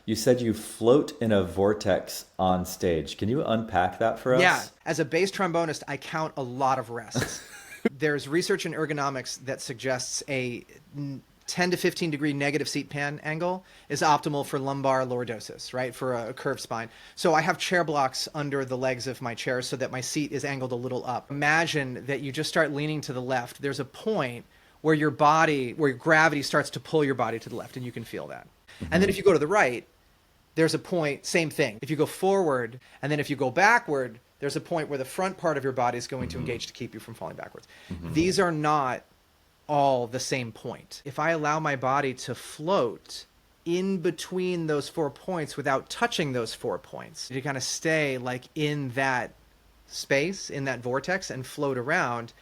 You said you float in a vortex on stage. Can you unpack that for Yeah, us? as a bass trombonist, I count a lot of rests. There's research in ergonomics that suggests a 10 to 15 degree negative seat pan angle is optimal for lumbar lordosis, right? For a curved spine. So I have chair blocks under the legs of my chair so that my seat is angled a little up. Imagine that you just start leaning to the left. There's a point where your body, where gravity starts to pull your body to the left, and you can feel that. And then Hmm. if you go to the right, there's a point, same thing. If you go forward, and then if you go backward, there's a point where the front part of your body is going to Hmm. engage to keep you from falling backwards. Hmm. These are not all the same point. If I allow my body to float in between those 4 points without touching those 4 points, to kind of stay like in that space, in that vortex, and float around,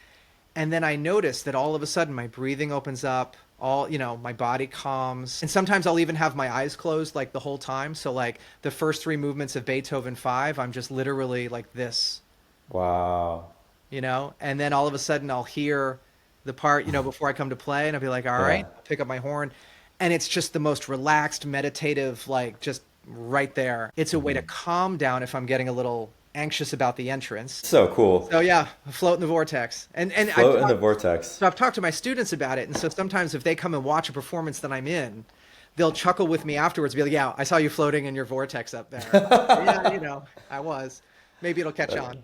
and then I notice that all of a sudden my breathing opens up, all, my body calms. And sometimes I'll even have my eyes closed like the whole time. So like the first three movements of Beethoven 5, I'm just literally like this, Wow. and then all of a sudden I'll hear the part, before I come to play, and I'll be like, all right, Yeah. I'll pick up my horn. And it's just the most relaxed, meditative, like just right there. It's a way to Hmm. calm down if I'm getting a little anxious about the entrance. So cool. So yeah, float in the vortex. And Float in the vortex. I've talked to my students about it, and so sometimes if they come and watch a performance that I'm in, they'll chuckle with me afterwards, be like, "Yeah, I saw you floating in your vortex up there." Yeah, I was. Maybe it'll catch on.